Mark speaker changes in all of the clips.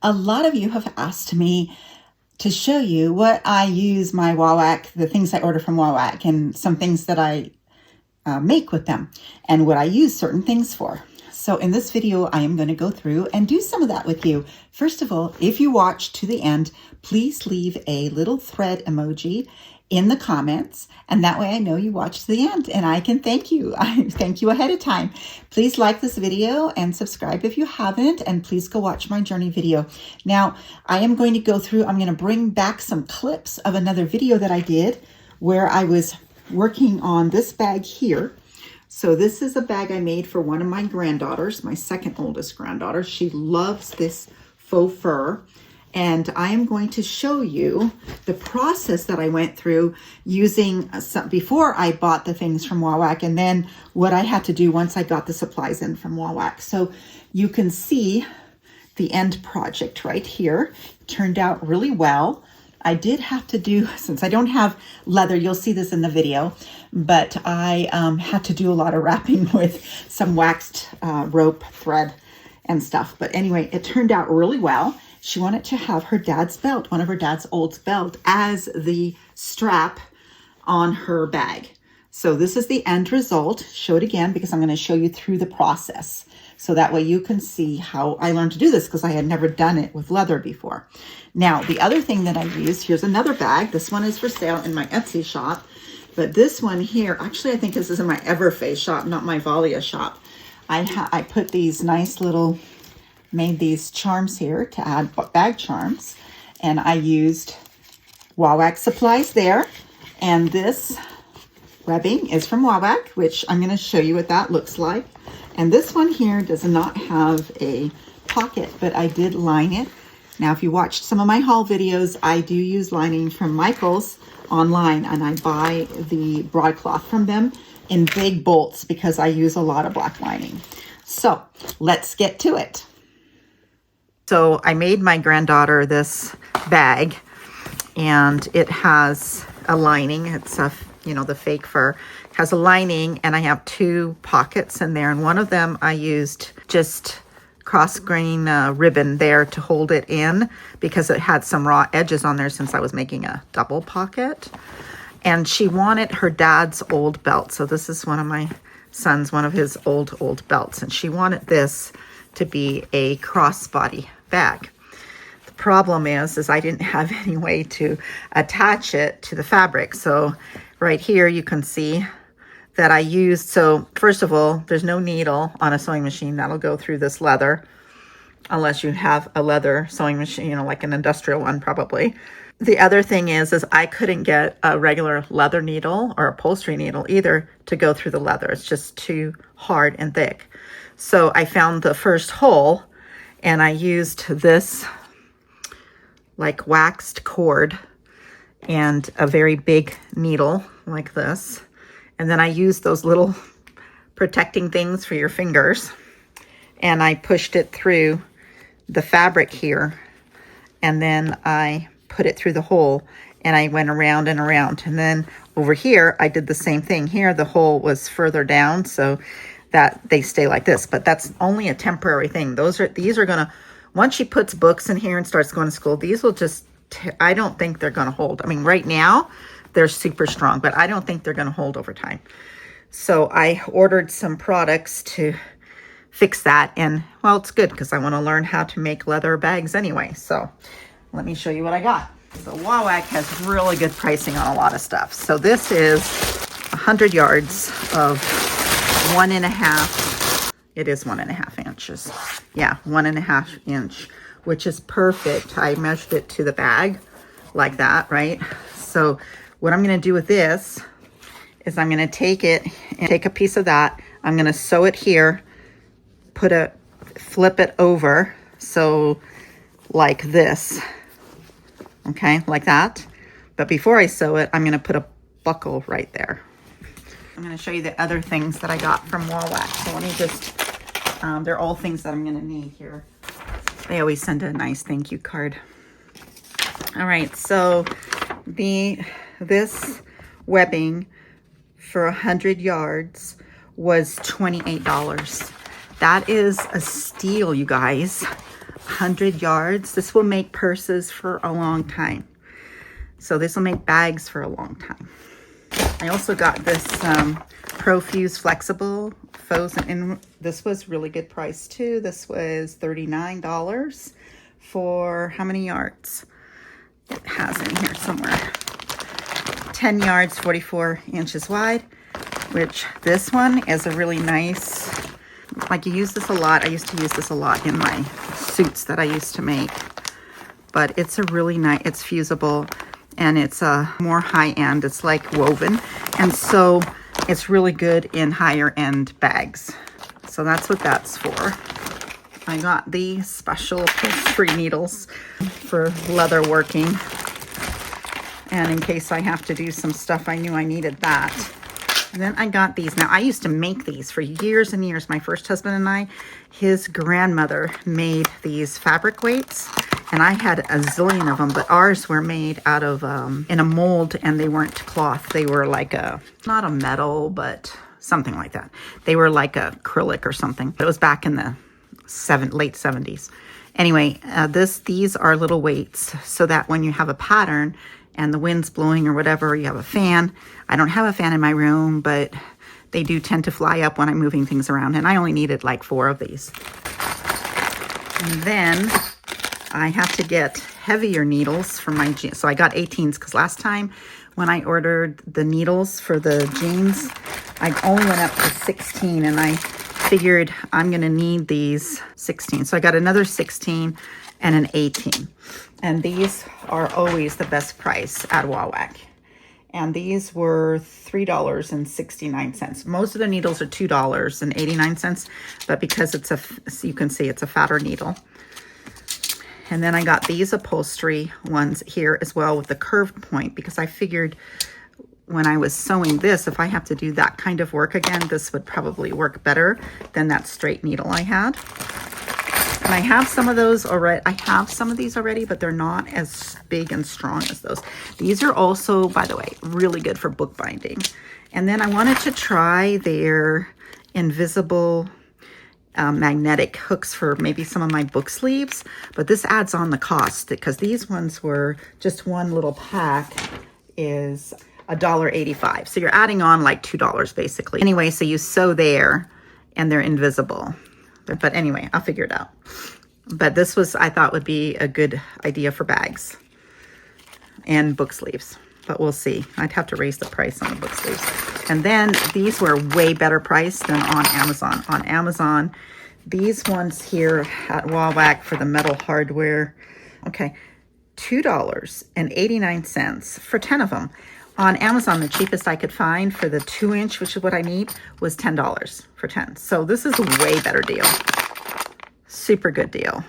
Speaker 1: A lot of you have asked me to show you what I use my Wawak, the things I order from Wawak, and some things that I make with them, and what I use certain things for. So in this video, I am going to go through and do some of that with you. First of all, if you watch to the end, please leave a little thread emoji in the comments, and that way I know you watched to the end and I can thank you. I thank you ahead of time. Please like this video and subscribe if you haven't, and please go watch my journey video. Now, I am going to go through, I'm going to bring back some clips of another video that I did where I was working on this bag here. So this is a bag I made for one of my granddaughters, my second oldest granddaughter. She loves this faux fur. And I am going to show you the process that I went through using some, before I bought the things from Wawak, and then what I had to do once I got the supplies in from Wawak. So you can see the end project right here. It turned out really well. I did have to do, since I don't have leather, you'll see this in the video, but I had to do a lot of wrapping with some waxed rope thread and stuff. But anyway, it turned out really well. She wanted to have her dad's belt, one of her dad's old belt, as the strap on her bag. So this is the end result. Show it again because I'm going to show you through the process. So that way you can see how I learned to do this, because I had never done it with leather before. Now, the other thing that I used, here's another bag. This one is for sale in my Etsy shop. But this one here, actually I think this is in my Everfey shop, not my Valia shop. I put these nice little, made these charms here to add bag charms, and I used Wawak supplies there. And this webbing is from Wawak, which I'm going to show you what that looks like. And this one here does not have a pocket, but I did line it. Now, if you watched some of my haul videos, I do use lining from Michael's online, and I buy the broadcloth from them in big bolts because I use a lot of black lining. So let's get to it. So I made my granddaughter this bag, and it has a lining. It's a, the fake fur. It has a lining, and I have two pockets in there, and one of them I used just cross grain ribbon there to hold it in because it had some raw edges on there since I was making a double pocket. And she wanted her dad's old belt. So this is one of my son's, one of his old belts, and she wanted this to be a crossbody bag. The problem is I didn't have any way to attach it to the fabric. So right here you can see that I used, so first of all, there's no needle on a sewing machine that'll go through this leather unless you have a leather sewing machine, like an industrial one probably. The other thing is I couldn't get a regular leather needle or upholstery needle either to go through the leather. It's just too hard and thick. So I found the first hole, and I used this like waxed cord and a very big needle like this. And then I used those little protecting things for your fingers, and I pushed it through the fabric here, and then I put it through the hole, and I went around and around. And then over here, I did the same thing. Here, the hole was further down so that they stay like this, but that's only a temporary thing. These are gonna, once she puts books in here and starts going to school, these will just, I don't think they're gonna hold. I mean, right now, they're super strong, but I don't think they're gonna hold over time. So I ordered some products to fix that, and well, it's good because I wanna learn how to make leather bags anyway. So let me show you what I got. So Wawak has really good pricing on a lot of stuff. So this is 100 yards of 1.5, it is 1.5 inches. Yeah, 1.5 inch, which is perfect. I measured it to the bag like that, right? So what I'm gonna do with this is I'm gonna take it and take a piece of that. I'm gonna sew it here, flip it over. So like this, okay, like that. But before I sew it, I'm gonna put a buckle right there. I'm gonna show you the other things that I got from Wawak. So let me just, they're all things that I'm gonna need here. They always send a nice thank you card. All right, so this webbing for 100 yards was $28. That is a steal, you guys. 100 yards. This will make purses for a long time. So this will make bags for a long time. I also got this Profuse Flexible Faux, and this was really good price too. This was $39 for how many yards? It has in here somewhere. 10 yards, 44 inches wide, which this one is a really nice, like you use this a lot. I used to use this a lot in my suits that I used to make, but it's a really nice, it's fusible and it's a more high end. It's like woven. And so it's really good in higher end bags. So that's what that's for. I got these special upholstery needles for leather working. And in case I have to do some stuff, I knew I needed that. And then I got these. Now, I used to make these for years and years. My first husband and I, his grandmother made these fabric weights. And I had a zillion of them, but ours were made out of, in a mold, and they weren't cloth. They were like a, not a metal, but something like that. They were like acrylic or something. It was back in the late 70s. Anyway, these are little weights so that when you have a pattern and the wind's blowing or whatever, you have a fan. I don't have a fan in my room, but they do tend to fly up when I'm moving things around. And I only needed like 4 of these. And then I have to get heavier needles for my jeans. So I got 18s because last time when I ordered the needles for the jeans, I only went up to 16, and I figured I'm going to need these 16. So I got another 16 and an 18. And these are always the best price at Wawak. And these were $3.69. Most of the needles are $2.89, but because it's you can see it's a fatter needle. And then I got these upholstery ones here as well with the curved point, because I figured when I was sewing this, if I have to do that kind of work again, this would probably work better than that straight needle I had. And I have some of those already. I have some of these already, but they're not as big and strong as those. These are also, by the way, really good for bookbinding. And then I wanted to try their invisible magnetic hooks for maybe some of my book sleeves, but this adds on the cost because these ones were just one little pack is $1.85. So you're adding on like $2 basically. Anyway, so you sew there and they're invisible. But anyway, I'll figure it out. But this was, I thought would be a good idea for bags and book sleeves, but we'll see. I'd have to raise the price on the book sleeves. And then these were way better priced than on Amazon. On Amazon, these ones here at Wawak for the metal hardware, okay, $2.89 for 10 of them. On Amazon, the cheapest I could find for the 2-inch, which is what I need, was $10 for 10. So this is a way better deal. Super good deal.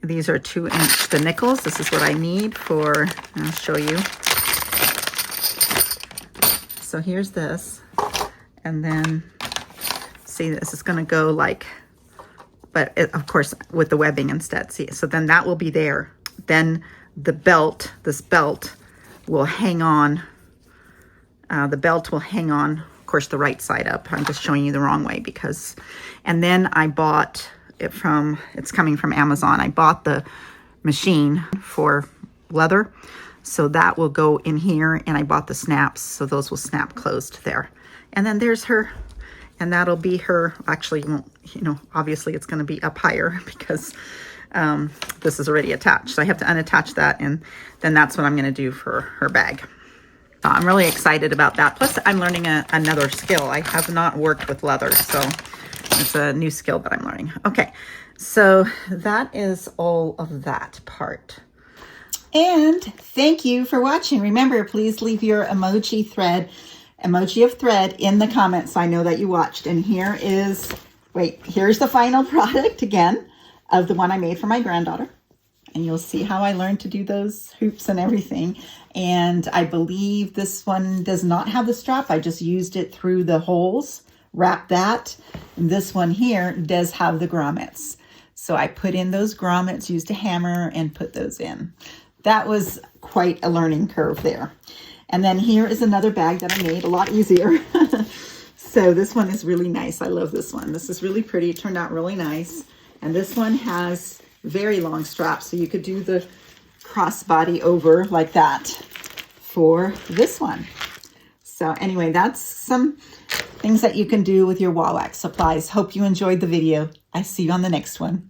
Speaker 1: These are 2-inch, the nickels. This is what I need for, I'll show you. So here's this. And then, see, this is going to go like, but it, of course, with the webbing instead. See, so then that will be there. Then the belt, this belt, will hang on. The belt will hang on, of course, the right side up. I'm just showing you the wrong way because, and then I bought it from, it's coming from Amazon. I bought the machine for leather. So that will go in here, and I bought the snaps. So those will snap closed there. And then there's her, and that'll be her. Actually, you know, obviously it's going to be up higher because this is already attached. So I have to unattach that, and then that's what I'm going to do for her bag. I'm really excited about that. Plus, I'm learning another skill. I have not worked with leather, so it's a new skill that I'm learning. Okay, so that is all of that part.
Speaker 2: And thank you for watching. Remember, please leave your emoji of thread in the comments so I know that you watched. And here is, here's the final product again of the one I made for my granddaughter. And you'll see how I learned to do those hoops and everything. And I believe this one does not have the strap. I just used it through the holes, wrapped that. And this one here does have the grommets. So I put in those grommets, used a hammer, and put those in. That was quite a learning curve there. And then here is another bag that I made, a lot easier. So this one is really nice. I love this one. This is really pretty. It turned out really nice.
Speaker 1: And this one has very long straps, so you could do the crossbody over like that for this one. So anyway, that's some things that you can do with your Wawak supplies. Hope you enjoyed the video. I see you on the next one.